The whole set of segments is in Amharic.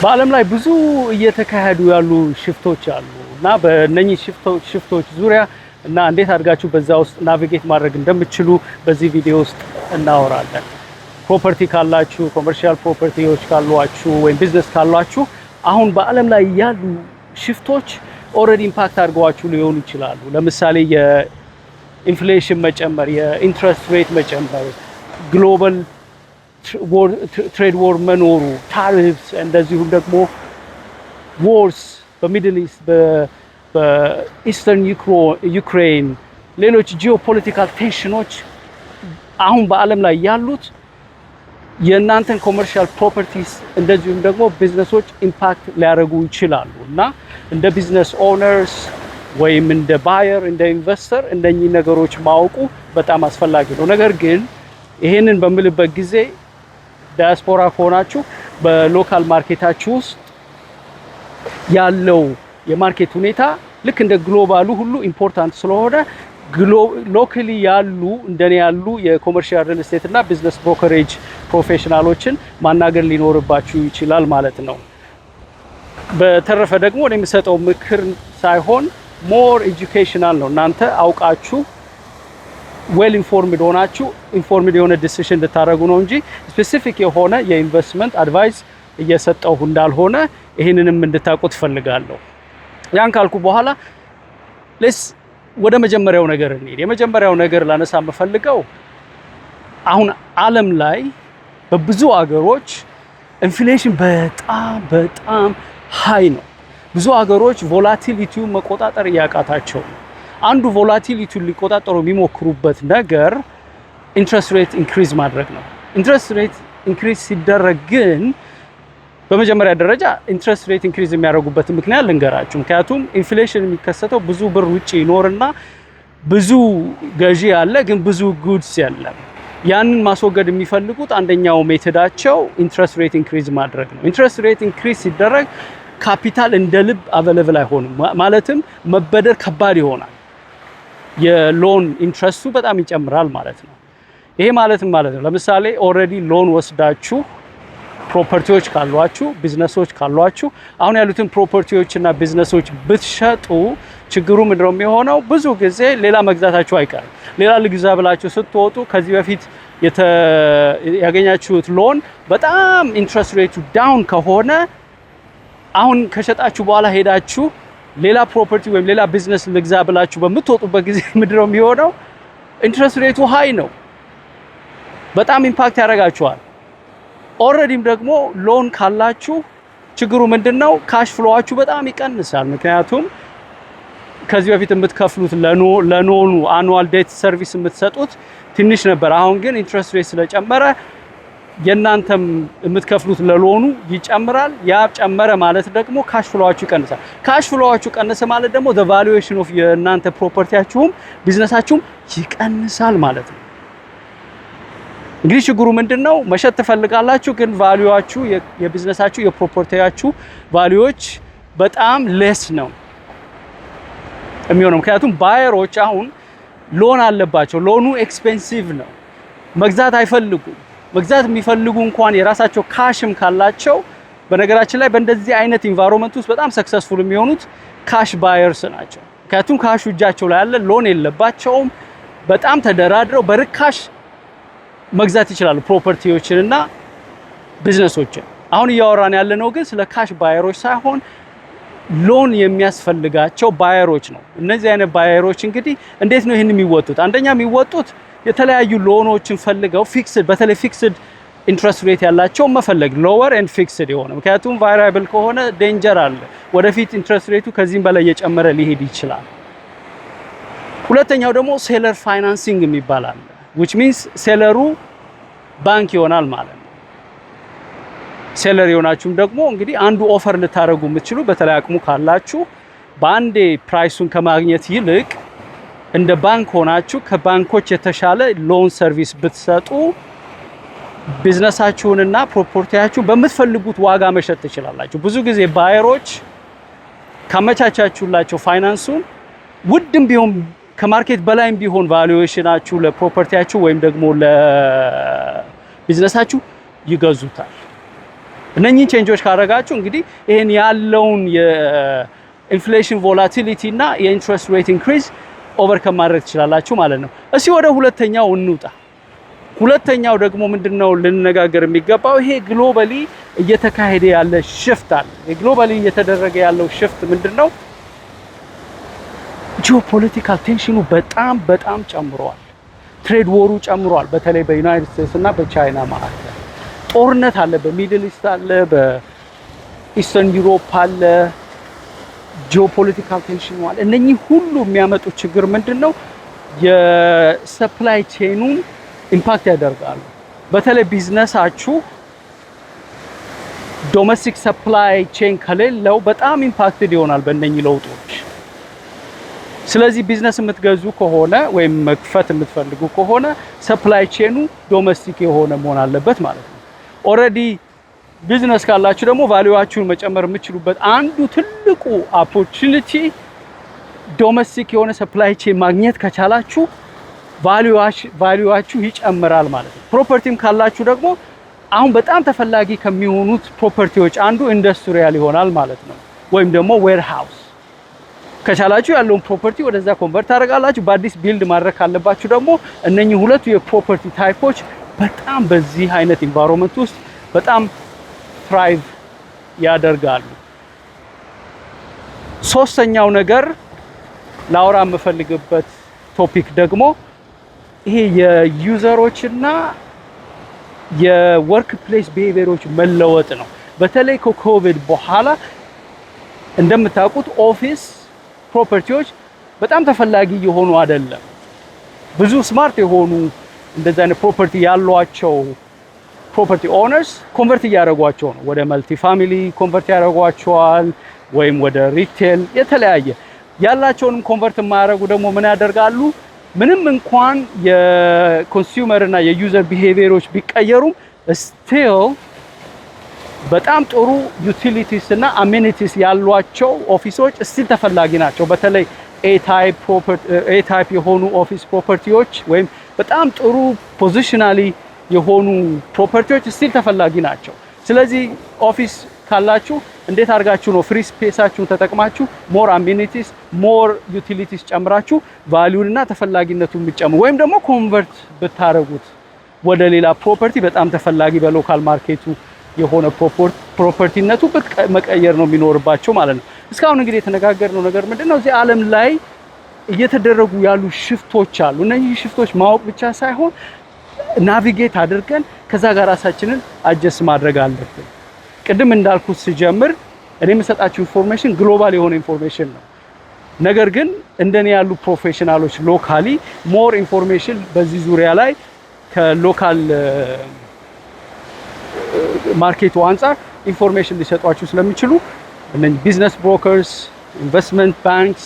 በአለም ላይ ብዙ እየተካሄዱ ያሉ ሽፍቶች አሉ እና በእነኚህ ሽፍቶች ዙሪያ እና እንዴት አድርጋችሁ በዛ ውስጥ ናቪጌት ማድረግ እንደምትችሉ በዚህ ቪዲዮ ውስጥ እናወራለን። ፕሮፐርቲ ካላችሁ፣ ኮመርሻል ፕሮፐርቲዎች ካሏችሁ ወይም ቢዝነስ ካሏችሁ አሁን በአለም ላይ ያሉ ሽፍቶች ኦልሬዲ ኢምፓክት አድርገዋችሁ ሊሆኑ ይችላሉ። ለምሳሌ የኢንፍሌሽን መጨመር፣ የኢንትረስት ሬት መጨመር፣ ግሎባል ትሬድ ወር መኖሩ፣ ታሪፍስ፣ እንደዚሁም ደግሞ ዎርስ በሚድል ኢስት በኢስተርን ዩክሬን፣ ሌሎች ጂኦፖለቲካል ቴንሽኖች አሁን በአለም ላይ ያሉት የእናንተን ኮመርሻል ፕሮፐርቲስ እንደዚሁም ደግሞ ቢዝነሶች ኢምፓክት ሊያደርጉ ይችላሉ እና እንደ ቢዝነስ ኦነርስ ወይም እንደ ባየር እንደ ኢንቨስተር እነኚህ ነገሮች ማወቁ በጣም አስፈላጊ ነው። ነገር ግን ይሄንን በምልበት ጊዜ ዳያስፖራ ከሆናችሁ በሎካል ማርኬታችሁ ውስጥ ያለው የማርኬት ሁኔታ ልክ እንደ ግሎባሉ ሁሉ ኢምፖርታንት ስለሆነ ሎካሊ ያሉ እንደኔ ያሉ የኮመርሻል ሪል ስቴት እና ቢዝነስ ብሮከሬጅ ፕሮፌሽናሎችን ማናገር ሊኖርባችሁ ይችላል ማለት ነው። በተረፈ ደግሞ እኔ የምሰጠው ምክር ሳይሆን ሞር ኤጁኬሽናል ነው። እናንተ አውቃችሁ ዌል ኢንፎርምድ ሆናችሁ ኢንፎርምድ የሆነ ዲሲሽን እንድታደርጉ ነው እንጂ ስፔሲፊክ የሆነ የኢንቨስትመንት አድቫይስ እየሰጠሁ እንዳልሆነ ይህንንም እንድታውቁት ፈልጋለሁ። ያን ካልኩ በኋላ ወደ መጀመሪያው ነገር እንሂድ። የመጀመሪያው ነገር ላነሳ የምፈልገው አሁን ዓለም ላይ በብዙ አገሮች ኢንፍሌሽን በጣም ሃይ ነው። ብዙ አገሮች ቮላቲሊቲውን መቆጣጠር እያቃታቸው ነው። አንዱ ቮላቲሊቲውን ሊቆጣጠሩ የሚሞክሩበት ነገር ኢንትረስት ሬት ኢንክሪዝ ማድረግ ነው። ኢንትረስት ሬት ኢንክሪዝ ሲደረግ ግን በመጀመሪያ ደረጃ ኢንትረስት ሬት ኢንክሪዝ የሚያደርጉበት ምክንያት ልንገራችሁ። ምክንያቱም ኢንፍሌሽን የሚከሰተው ብዙ ብር ውጪ ይኖርና ብዙ ገዢ ያለ ግን ብዙ ጉድስ የለም። ያንን ማስወገድ የሚፈልጉት አንደኛው ሜቶዳቸው ኢንትረስት ሬት ኢንክሪዝ ማድረግ ነው። ኢንትረስት ሬት ኢንክሪዝ ሲደረግ ካፒታል እንደ ልብ አቬለብል አይሆንም። ማለትም መበደር ከባድ ይሆናል። የሎን ኢንትረስቱ በጣም ይጨምራል ማለት ነው። ይሄ ማለት ነው ለምሳሌ ኦልሬዲ ሎን ወስዳችሁ ፕሮፐርቲዎች ካሏችሁ፣ ቢዝነሶች ካሏችሁ አሁን ያሉትን ፕሮፐርቲዎች እና ቢዝነሶች ብትሸጡ ችግሩ ምንድነው የሚሆነው? ብዙ ጊዜ ሌላ መግዛታችሁ አይቀርም። ሌላ ልግዛ ብላችሁ ስትወጡ ከዚህ በፊት ያገኛችሁት ሎን በጣም ኢንትረስት ሬቱ ዳውን ከሆነ አሁን ከሸጣችሁ በኋላ ሄዳችሁ ሌላ ፕሮፐርቲ ወይም ሌላ ቢዝነስ ልግዛ ብላችሁ በምትወጡበት ጊዜ ምንድነው የሚሆነው? ኢንትረስት ሬቱ ሃይ ነው። በጣም ኢምፓክት ያደርጋችኋል። ኦልሬዲም ደግሞ ሎን ካላችሁ ችግሩ ምንድነው? ካሽ ፍሎዋችሁ በጣም ይቀንሳል። ምክንያቱም ከዚህ በፊት የምትከፍሉት ለኖኑ አኑዋል ዴት ሰርቪስ የምትሰጡት ትንሽ ነበር። አሁን ግን ኢንትረስት ሬት ስለጨመረ የእናንተም የምትከፍሉት ለሎኑ ይጨምራል። ያ ጨመረ ማለት ደግሞ ካሽ ፍሎዋችሁ ይቀንሳል። ካሽ ፍሎዋችሁ ቀነሰ ማለት ደግሞ the valuation of የእናንተ ፕሮፐርቲያችሁም ቢዝነሳችሁም ይቀንሳል ማለት ነው። እንግዲህ ችግሩ ምንድነው? መሸጥ ትፈልጋላችሁ ግን ቫልዩዋችሁ የቢዝነሳችሁ የፕሮፐርቲያችሁ ቫልዩዎች በጣም ሌስ ነው የሚሆነው። ምክንያቱም ባየሮች አሁን ሎን አለባቸው። ሎኑ ኤክስፔንሲቭ ነው። መግዛት አይፈልጉም። መግዛት የሚፈልጉ እንኳን የራሳቸው ካሽም ካላቸው በነገራችን ላይ በእንደዚህ አይነት ኢንቫይሮንመንት ውስጥ በጣም ሰክሰስፉል የሚሆኑት ካሽ ባየርስ ናቸው። ምክንያቱም ካሹ እጃቸው ላይ ያለ ሎን የለባቸውም። በጣም ተደራድረው በርካሽ መግዛት ይችላሉ ፕሮፐርቲዎችን እና ቢዝነሶችን። አሁን እያወራን ያለነው ግን ስለ ካሽ ባየሮች ሳይሆን ሎን የሚያስፈልጋቸው ባየሮች ነው። እነዚህ አይነት ባየሮች እንግዲህ እንዴት ነው ይሄን የሚወጡት? አንደኛ የሚወጡት የተለያዩ ሎኖችን ፈልገው በተለይ ፊክስድ ኢንትረስት ሬት ያላቸው መፈለግ ሎወር ኤንድ ፊክስድ የሆነ ምክንያቱም ቫሪያብል ከሆነ ዴንጀር አለ። ወደፊት ኢንትረስት ሬቱ ከዚህም በላይ እየጨመረ ሊሄድ ይችላል። ሁለተኛው ደግሞ ሴለር ፋይናንሲንግ የሚባል አለ which means ሴለሩ ባንክ ይሆናል ማለት ነው። ሴለር የሆናችሁም ደግሞ እንግዲህ አንዱ ኦፈር ልታደርጉ የምትችሉ በተለይ አቅሙ ካላችሁ በአንዴ ፕራይሱን ከማግኘት ይልቅ እንደ ባንክ ሆናችሁ ከባንኮች የተሻለ ሎን ሰርቪስ ብትሰጡ ቢዝነሳችሁንና ፕሮፐርቲያችሁን በምትፈልጉት ዋጋ መሸጥ ትችላላችሁ። ብዙ ጊዜ ባየሮች ካመቻቻችሁላቸው ፋይናንሱን ውድም ቢሆን ከማርኬት በላይም ቢሆን ቫልዩዌሽናችሁ ለፕሮፐርቲያችሁ ወይም ደግሞ ለቢዝነሳችሁ ይገዙታል። እነኚህ ቼንጆች ካደረጋችሁ እንግዲህ ይሄን ያለውን የኢንፍሌሽን ቮላቲሊቲ እና የኢንትረስት ሬት ኢንክሪዝ ኦቨርከም ማድረግ ትችላላችሁ ማለት ነው። እስኪ ወደ ሁለተኛው እንውጣ። ሁለተኛው ደግሞ ምንድነው ልንነጋገር የሚገባው ይሄ ግሎባሊ እየተካሄደ ያለ ሽፍት አለ። የግሎባሊ እየተደረገ ያለው ሽፍት ምንድነው? ጂኦፖለቲካል ቴንሽኑ በጣም ጨምሯል። ትሬድ ወሩ ጨምሯል። በተለይ በዩናይትድ ስቴትስ እና በቻይና መካከል ጦርነት አለ። በሚድል ኢስት አለ፣ በኢስተርን ዩሮፕ አለ። ጂኦፖለቲካል ቴንሽኑ አለ። እነኚህ ሁሉ የሚያመጡት ችግር ምንድነው? የሰፕላይ ቼኑን ኢምፓክት ያደርጋሉ። በተለይ ቢዝነሳችሁ ዶሜስቲክ ሰፕላይ ቼን ከሌለው በጣም ኢምፓክትድ ይሆናል በእነኚህ ለውጦች። ስለዚህ ቢዝነስ የምትገዙ ከሆነ ወይም መክፈት የምትፈልጉ ከሆነ ሰፕላይ ቼኑ ዶሜስቲክ የሆነ መሆን አለበት ማለት ነው። ኦልሬዲ ቢዝነስ ካላችሁ ደግሞ ቫልዩዋችሁን መጨመር የምትችሉበት አንዱ ትልቁ ኦፖርቹኒቲ ዶሜስቲክ የሆነ ሰፕላይ ቼን ማግኘት ከቻላችሁ ቫልዩዋችሁ ይጨምራል ማለት ነው። ፕሮፐርቲም ካላችሁ ደግሞ አሁን በጣም ተፈላጊ ከሚሆኑት ፕሮፐርቲዎች አንዱ ኢንዱስትሪያል ይሆናል ማለት ነው። ወይም ደግሞ ዌርሃውስ ከቻላችሁ ያለውን ፕሮፐርቲ ወደዛ ኮንቨርት ታደርጋላችሁ። በአዲስ ቢልድ ማድረግ ካለባችሁ ደግሞ እነኚህ ሁለቱ የፕሮፐርቲ ታይፖች በጣም በዚህ አይነት ኢንቫይሮንመንት ውስጥ በጣም ትራይቭ ያደርጋሉ። ሶስተኛው ነገር ላውራ የምፈልግበት ቶፒክ ደግሞ ይሄ የዩዘሮችና የወርክ ፕሌስ ቢሄቪየሮች መለወጥ ነው። በተለይ ከኮቪድ በኋላ እንደምታውቁት ኦፊስ ፕሮፐርቲዎች በጣም ተፈላጊ የሆኑ አይደለም። ብዙ ስማርት የሆኑ እንደዛ አይነት ፕሮፐርቲ ያሏቸው ፕሮፐርቲ ኦነርስ ኮንቨርት እያደረጓቸው ነው። ወደ መልቲ ፋሚሊ ኮንቨርት ያደረጓቸዋል፣ ወይም ወደ ሪቴል የተለያየ ያላቸውንም ኮንቨርት የማያደርጉ ደግሞ ምን ያደርጋሉ? ምንም እንኳን የኮንሱመር እና የዩዘር ቢሄቪየሮች ቢቀየሩም ስቲል በጣም ጥሩ ዩቲሊቲስ እና አሜኒቲስ ያሏቸው ኦፊሶች ስቲል ተፈላጊ ናቸው። በተለይ ኤ ታይፕ የሆኑ ኦፊስ ፕሮፐርቲዎች ወይም በጣም ጥሩ ፖዚሽናሊ የሆኑ ፕሮፐርቲዎች ስቲል ተፈላጊ ናቸው። ስለዚህ ኦፊስ ካላችሁ እንዴት አድርጋችሁ ነው ፍሪ ስፔሳችሁን ተጠቅማችሁ ሞር አሜኒቲስ ሞር ዩቲሊቲስ ጨምራችሁ ቫልዩንና ተፈላጊነቱን ብትጨምሩ ወይም ደግሞ ኮንቨርት ብታረጉት ወደ ሌላ ፕሮፐርቲ በጣም ተፈላጊ በሎካል ማርኬቱ የሆነ ፕሮፐርቲነቱ መቀየር ነው የሚኖርባቸው ማለት ነው። እስካሁን እንግዲህ የተነጋገርነው ነገር ምንድነው? እዚህ ዓለም ላይ እየተደረጉ ያሉ ሽፍቶች አሉ። እነዚህ ሽፍቶች ማወቅ ብቻ ሳይሆን ናቪጌት አድርገን ከዛ ጋር ራሳችንን አጀስት ማድረግ አለብን። ቅድም እንዳልኩት ሲጀምር እኔ የምሰጣችሁ ኢንፎርሜሽን ግሎባል የሆነ ኢንፎርሜሽን ነው። ነገር ግን እንደኔ ያሉ ፕሮፌሽናሎች ሎካሊ ሞር ኢንፎርሜሽን በዚህ ዙሪያ ላይ ከሎካል ማርኬቱ አንፃር ኢንፎርሜሽን ሊሰጧችሁ ስለሚችሉ እነዚህ ቢዝነስ ብሮከርስ፣ ኢንቨስትመንት ባንክስ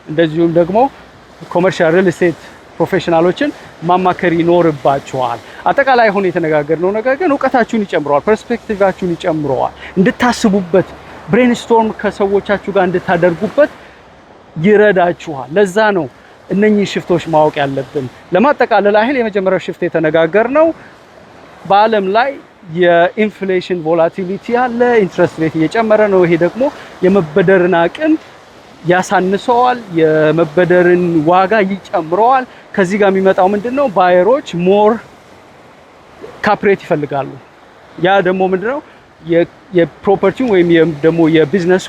እንደዚሁም ደግሞ ኮመርሻል ሪል ስቴት ፕሮፌሽናሎችን ማማከር ይኖርባችኋል። አጠቃላይ አሁን የተነጋገርነው ነገር ግን እውቀታችሁን ይጨምረዋል፣ ፐርስፔክቲቫችሁን ይጨምረዋል፣ እንድታስቡበት ብሬንስቶርም ከሰዎቻችሁ ጋር እንድታደርጉበት ይረዳችኋል። ለዛ ነው እነኚህ ሽፍቶች ማወቅ ያለብን። ለማጠቃለል ያህል የመጀመሪያው ሽፍት የተነጋገርነው በዓለም ላይ የኢንፍሌሽን ቮላቲሊቲ አለ፣ ኢንትረስት ሬት እየጨመረ ነው። ይሄ ደግሞ የመበደርን አቅም ያሳንሰዋል፣ የመበደርን ዋጋ ይጨምረዋል። ከዚህ ጋር የሚመጣው ምንድነው? ባየሮች ሞር ካፕሬት ይፈልጋሉ። ያ ደግሞ ምንድነው? የፕሮፐርቲው ወይም ደግሞ የቢዝነሱ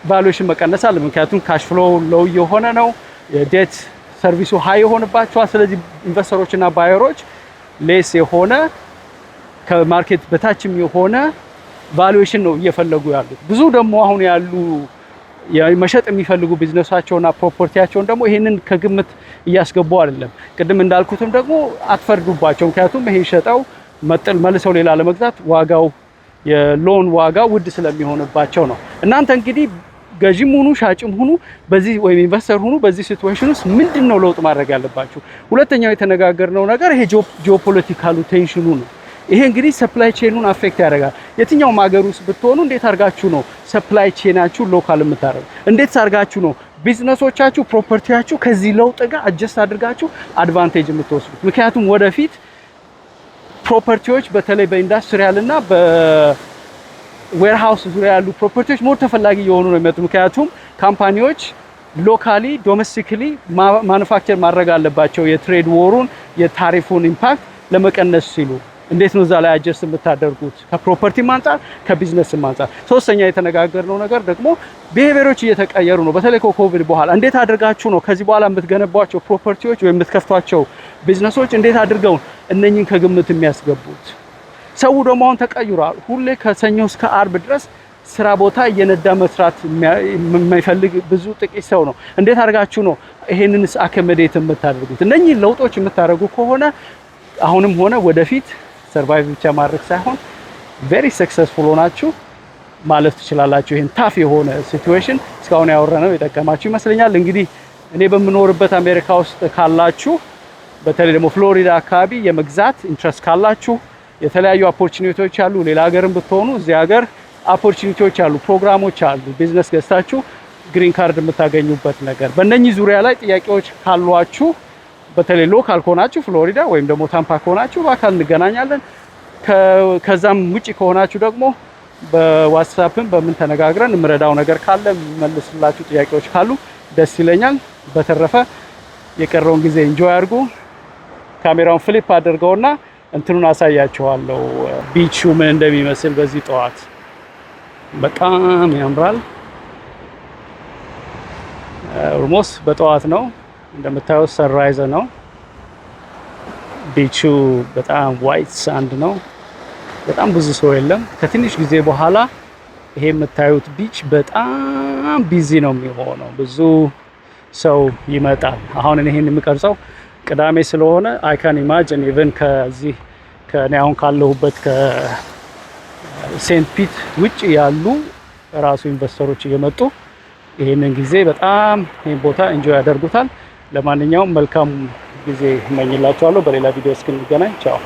ቫሉዌሽን መቀነስ አለ። ምክንያቱም ካሽ ፍሎ ሎው የሆነ ነው፣ የዴት ሰርቪሱ ሃይ የሆነባቸዋል። ስለዚህ ኢንቨስተሮች እና ባየሮች ሌስ የሆነ ከማርኬት በታችም የሆነ ቫሉዌሽን ነው እየፈለጉ ያሉት። ብዙ ደግሞ አሁን ያሉ መሸጥ የሚፈልጉ ቢዝነሳቸውና ፕሮፐርቲያቸውን ደግሞ ይሄንን ከግምት እያስገቡ አይደለም። ቅድም እንዳልኩትም ደግሞ አትፈርዱባቸው። ምክንያቱም ይሄን ሸጠው መልሰው ሌላ ለመግዛት ዋጋው የሎን ዋጋ ውድ ስለሚሆንባቸው ነው። እናንተ እንግዲህ ገዢም ሁኑ ሻጭም ሁኑ በዚህ ወይም ኢንቨስተር ሁኑ በዚህ ሲቹዌሽን ውስጥ ምንድነው ለውጥ ማድረግ ያለባችሁ? ሁለተኛው የተነጋገርነው ነገር ይሄ ጂኦፖለቲካሉ ቴንሽኑ ነው። ይሄ እንግዲህ ሰፕላይ ቼኑን አፌክት ያደርጋል። የትኛውም ሀገር ውስጥ ብትሆኑ እንዴት አድርጋችሁ ነው ሰፕላይ ቼናችሁ ሎካል የምታደርጉ? እንዴት አድርጋችሁ ነው ቢዝነሶቻችሁ ፕሮፐርቲያችሁ ከዚህ ለውጥ ጋር አጀስት አድርጋችሁ አድቫንቴጅ የምትወስዱት? ምክንያቱም ወደፊት ፕሮፐርቲዎች በተለይ በኢንዱስትሪያል እና በዌርሃውስ ዙሪያ ያሉ ፕሮፐርቲዎች ሞር ተፈላጊ የሆኑ ነው የሚመጡ። ምክንያቱም ካምፓኒዎች ሎካሊ ዶሜስቲክሊ ማኑፋክቸር ማድረግ አለባቸው የትሬድ ወሩን የታሪፉን ኢምፓክት ለመቀነስ ሲሉ። እንዴት ነው እዛ ላይ አጀስት የምታደርጉት ከፕሮፐርቲም አንፃር ከቢዝነስም አንፃር። ሶስተኛ የተነጋገርነው ነገር ደግሞ ቢሄቪየሮች እየተቀየሩ ነው። በተለይ ከኮቪድ በኋላ እንዴት አድርጋችሁ ነው ከዚህ በኋላ የምትገነቧቸው ፕሮፐርቲዎች ወይም የምትከፍቷቸው ቢዝነሶች እንዴት አድርገው እነኚህን ከግምት የሚያስገቡት። ሰው ደግሞ አሁን ተቀይሯል። ሁሌ ከሰኞ እስከ አርብ ድረስ ስራ ቦታ እየነዳ መስራት የማይፈልግ ብዙ ጥቂት ሰው ነው። እንዴት አድርጋችሁ ነው ይሄንንስ አኮሞዴት የምታደርጉት? እነኚህ ለውጦች የምታደርጉ ከሆነ አሁንም ሆነ ወደፊት ሰርቫይቭ ብቻ ማድረግ ሳይሆን ቬሪ ሰክሰስፉል ሆናችሁ ማለፍ ትችላላችሁ። ይሄን ታፍ የሆነ ሲቹዌሽን እስካሁን ያወራነው የጠቀማችሁ ይመስለኛል። እንግዲህ እኔ በምኖርበት አሜሪካ ውስጥ ካላችሁ በተለይ ደግሞ ፍሎሪዳ አካባቢ የመግዛት ኢንትረስት ካላችሁ የተለያዩ ኦፖርቹኒቲዎች አሉ። ሌላ ሀገርም ብትሆኑ እዚህ ሀገር ኦፖርቹኒቲዎች አሉ፣ ፕሮግራሞች አሉ። ቢዝነስ ገዝታችሁ ግሪን ካርድ የምታገኙበት ነገር። በእነኚህ ዙሪያ ላይ ጥያቄዎች ካሏችሁ በተለይ ሎካል ከሆናችሁ ፍሎሪዳ ወይም ደግሞ ታምፓ ከሆናችሁ በአካል እንገናኛለን። ከዛም ውጪ ከሆናችሁ ደግሞ በዋትስአፕም በምን ተነጋግረን የምረዳው ነገር ካለ መልስላችሁ ጥያቄዎች ካሉ ደስ ይለኛል። በተረፈ የቀረውን ጊዜ ኢንጆይ አድርጉ። ካሜራውን ፍሊፕ አድርገውና እንትኑን አሳያችኋለሁ ቢቹ ምን እንደሚመስል በዚህ ጠዋት። በጣም ያምራል። ኦልሞስት በጠዋት ነው እንደምታዩት፣ ሰንራይዝ ነው። ቢቹ በጣም ዋይት ሳንድ ነው። በጣም ብዙ ሰው የለም። ከትንሽ ጊዜ በኋላ ይሄ የምታዩት ቢች በጣም ቢዚ ነው የሚሆነው። ብዙ ሰው ይመጣል። አሁን ይሄን የምቀርጸው ቅዳሜ ስለሆነ አይ ካን ኢማጂን ኢቨን ከዚህ ከኔ አሁን ካለሁበት ከሴንት ፒት ውጭ ያሉ ራሱ ኢንቨስተሮች እየመጡ ይሄንን ጊዜ በጣም ይሄን ቦታ ኢንጆይ ያደርጉታል። ለማንኛውም መልካም ጊዜ እመኝላችኋለሁ። በሌላ ቪዲዮ እስክንገናኝ ቻው።